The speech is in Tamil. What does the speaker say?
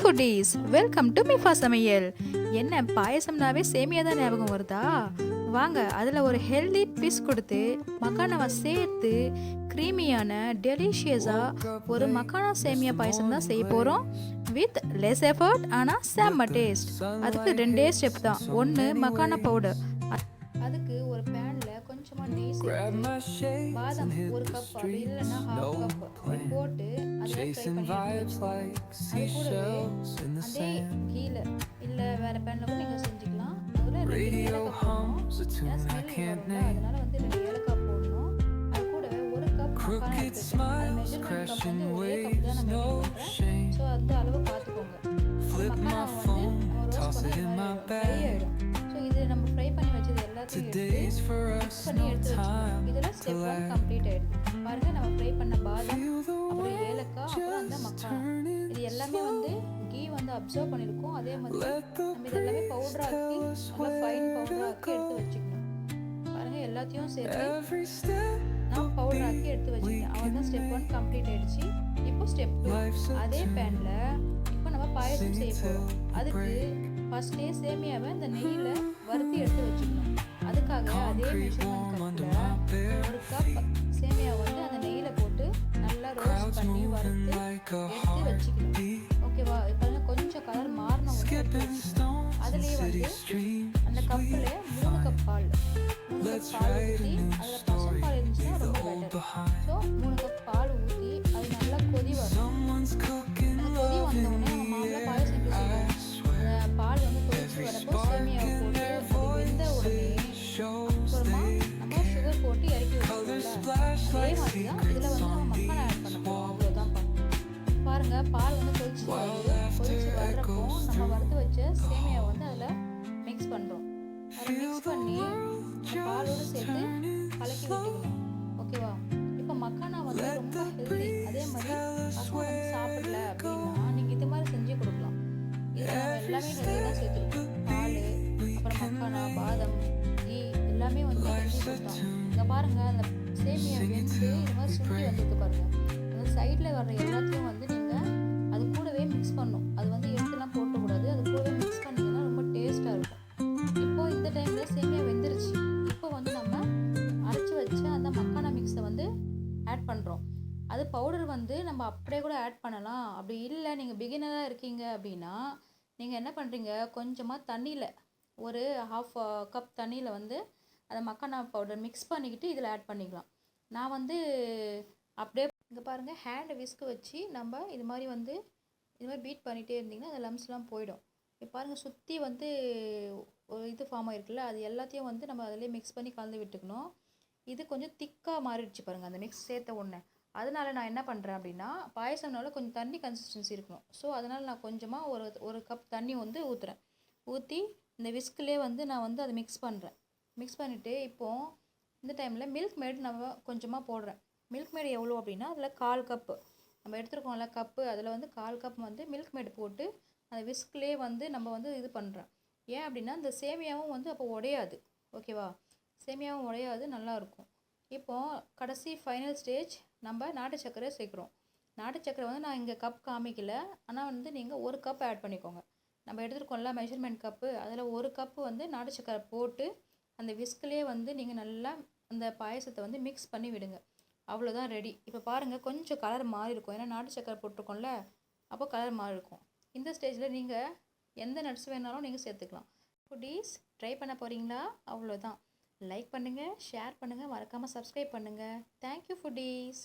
ஃபுட்டீஸ், வெல்கம் டு மிஃபா சமையல். என்ன பாயசம்னாவே சேமியா தான் ஞாபகம் வருதா? வாங்க அதில் ஒரு ஹெல்தி ட்விஸ்ட் கொடுத்து மக்கானாவை சேர்த்து க்ரீமியான டெலிஷியஸாக ஒரு மக்கானா சேமியா பாயசம் தான் செய்ய போகிறோம். வித் லெஸ் எஃபர்ட் ஆனால் செம்ம டேஸ்ட். அதுக்கு ரெண்டே ஸ்டெப் தான். ஒன்று மக்கானா பவுடர், அதுக்கு ஒரு பேனில் கொஞ்சமாக நெய் சேர்த்து பாதாம் ஒரு கப் அப்படி இல்லைன்னா ஹாஃப் கப் போட்டு அதில் ஃப்ரை பண்ணி அது கூடவே அதே கீழே இல்லை வேறு பேனில் கூட நீங்கள் செஞ்சுக்கலாம். அதில் 2 ஏலக்காய் போடணும். ஏன்னா ஸ்மெல் வரும்ல, அதனால வந்து 2 ஏலக்காய் போடணும். அது கூடவே ஒரு கப் மக்கானா எடுத்துருக்கேன். அது மெஷர்மெண்ட் கப் வந்து ஒரே கப் தான் நான் மெயின்டைன் பண்ணுறேன். ஸோ அந்த அளவு பார்த்துக்கோங்க. மக்கானா வந்து நம்ம ரோஸ்ட் பண்ணி ஃப்ரை ஆகிடும். ஸோ இது நம்ம ஃப்ரை பண்ணி வச்சது எல்லாத்தையும் எடுத்து மிக்ஸ் பண்ணி எடுத்து வச்சுக்கணும். இதில் ஸ்டெப் 1 கம்ப்ளீட் ஆகிடுது. பாருங்கள், நம்ம ஃப்ரை பண்ண பாதாம், அப்புறம் ஏலக்காய், அப்புறம் அந்த மக்கானா, இது எல்லாமே வந்து கீ வந்து அப்சர்வ் பண்ணியிருக்கோம். அதே மாதிரி நம்ம இது எல்லாமே பவுடராக்கி நல்லா ஃபைன் பவுடராக்கி எடுத்து வச்சுக்கணும். பாருங்கள், எல்லாத்தையும் சேர்த்து நான் பவுடராக்கி எடுத்து வச்சுக்கேன். அவள் தான் ஸ்டெப் 1 கம்ப்ளீட் ஆகிடுச்சு. இப்போ ஸ்டெப் 2, அதே பேனில் இப்போ நம்ம பாயசம் செய்ய போகிறோம். அதுக்கு ஃபஸ்ட்டே சேமியாவை இந்த நெய்யில் வறுத்தி எடுத்து வச்சுக்கணும். அதுக்காக அதே மெஷர்மெண்ட் கப்பில் ஒரு கப் சேமியா வந்து அந்த நெய்யில் போட்டு நல்லா ரோஸ்ட் பண்ணி வறுத்து எடுத்து வச்சுக்கணும். ஓகேவா? இப்போ கொஞ்சம் கலர் மாறின ஒன்று எடுத்து வச்சுக்கணும். அதுலேயே வந்து அந்த கப்பில் 3 கப் பால் ஊற்றி, அதில் பசும்பால் இருந்துச்சுன்னா ரொம்ப பெட்டர். ஸோ 3 கப் பால் ஊற்றி அது நல்லா கொதி வரும். அந்த கொதி வந்தோடனே நம்ம மாவில் பாயசம் எப்படி செய்வோம்? பால் வந்து கொதிச்சு வரப்போ சேமியாவை போட்டு அது வெந்த உடனே அப்புறமா நம்ம சுகர் போட்டு இறக்கி வச்சுக்கோம்ல, அதே மாதிரி தான் இதில் வந்து நம்ம மக்கானா ஆட் பண்ண போகிறோம். அவ்வளோதான். பாருங்கள், பால் வந்து கொதிச்சு வர்றப்போ நம்ம வறுத்து வச்ச சேமியாவை வந்து அதில் மிக்ஸ் பண்ணுறோம். அதை மிக்ஸ் பண்ணி பாலோடு சேர்த்து கலக்கி விட்டுக்கணும். ஓகேவா? இப்போ மக்கானா வந்து ரொம்ப ஹெல்தி. அதே மாதிரி பசங்க வந்து சாப்பிடல அப்படின்னா நீங்கள் இது மாதிரி செஞ்சு கொடுக்கலாம். இதில் நம்ம எல்லாமே ஹெல்தி தான் சேர்த்துருக்கோம். பால், அப்புறம் மக்கானா, பாதாம், கீ எல்லாமே வந்து ஹெல்தி கொடுத்தோம். இங்கே பாருங்கள், அந்த சேமியா வெந்து இது மாதிரி சுண்டி வந்துருக்கு பாருங்கள். அந்த சைடில் வர்ற எல்லாத்தையும் வந்து நீங்கள் அது கூடவே மிக்ஸ் பண்ணணும். அது வந்து எடுத்துலாம் போட்டக்கூடாது. அது கூடவே மிக்ஸ் பண்ணிங்கன்னா ரொம்ப டேஸ்ட்டாக இருக்கும். இப்போது இந்த டைமில் சேமியா வெந்துருச்சு. இப்போ வந்து நம்ம அரைச்சி வச்ச அந்த மக்கானா மிக்ஸை வந்து ஆட் பண்ணுறோம். அது பவுடர் வந்து நம்ம அப்படியே கூட ஆட் பண்ணலாம். அப்படி இல்லை, நீங்கள் பிகினராக இருக்கீங்க அப்படின்னா நீங்கள் என்ன பண்ணுறீங்க, கொஞ்சமாக தண்ணியில் ஒரு ஹாஃப் கப் தண்ணியில் வந்து அந்த மக்கானா பவுடர் மிக்ஸ் பண்ணிக்கிட்டு இதில் ஆட் பண்ணிக்கலாம். நான் வந்து அப்படியே இங்கே பாருங்கள், ஹேண்ட் விஸ்க்கு வச்சு நம்ம இது மாதிரி பீட் பண்ணிகிட்டே இருந்திங்கன்னா அந்த லம்ஸ்லாம் போயிடும். இப்போ பாருங்கள், சுற்றி வந்து ஒரு இது ஃபார்ம் ஆகிருக்குல்ல, அது எல்லாத்தையும் வந்து நம்ம அதிலே மிக்ஸ் பண்ணி கலந்து விட்டுக்கணும். இது கொஞ்சம் திக்காக மாறிடுச்சு பாருங்கள் அந்த மிக்ஸ் சேர்த்த உடனே. அதனால நான் என்ன பண்ணுறேன் அப்படின்னா, பாயசம்னால கொஞ்சம் தண்ணி கன்சிஸ்டன்சி இருக்கணும். ஸோ அதனால் நான் கொஞ்சமாக ஒரு கப் தண்ணி வந்து ஊற்றி இந்த விஸ்கிலே வந்து நான் வந்து அதை மிக்ஸ் பண்ணுறேன். மிக்ஸ் பண்ணிவிட்டு இப்போது இந்த டைமில் மில்க் மேட் நம்ம கொஞ்சமாக போடுறேன். மில்க் மேட் எவ்வளோ அப்படின்னா, அதில் 1/4 கப்பு நம்ம எடுத்துருக்கோம்ல கப்பு, அதில் வந்து 1/4 கப் வந்து மில்க் மேட் போட்டு அந்த விஸ்க்லே வந்து நம்ம வந்து இது பண்ணுறேன். ஏன் அப்படின்னா இந்த சேமியாவும் வந்து அப்போ உடையாது. ஓகேவா? சேமியாவும் உடையாது, நல்லாயிருக்கும். இப்போது கடைசி ஃபைனல் ஸ்டேஜ் நம்ம நாட்டு சர்க்கரை சேர்க்குறோம். நாட்டு சர்க்கரை வந்து நான் இங்கே கப் காமிக்கல, ஆனால் வந்து நீங்கள் 1 கப் ஆட் பண்ணிக்கோங்க. நம்ம எடுத்துருக்கோம்ல மெஷர்மெண்ட் கப்பு, அதில் 1 கப்பு வந்து நாட்டு சர்க்கரை போட்டு அந்த விஸ்க்லேயே வந்து நீங்கள் நல்லா அந்த பாயசத்தை வந்து மிக்ஸ் பண்ணி விடுங்க. அவ்வளோதான், ரெடி. இப்போ பாருங்கள், கொஞ்சம் கலர் மாறி இருக்கும். ஏன்னா நாட்டு சர்க்கரை போட்டிருக்கோம்ல, அப்போ கலர் மாறி இருக்கும். இந்த ஸ்டேஜில் நீங்கள் எந்த நட்ஸ் வேணாலும் நீங்கள் சேர்த்துக்கலாம். ஃபுட்டீஸ், ட்ரை பண்ண போகிறீங்களா? அவ்வளோதான். லைக் பண்ணுங்கள், ஷேர் பண்ணுங்கள், மறக்காமல் சப்ஸ்கிரைப் பண்ணுங்கள். Thank you foodies.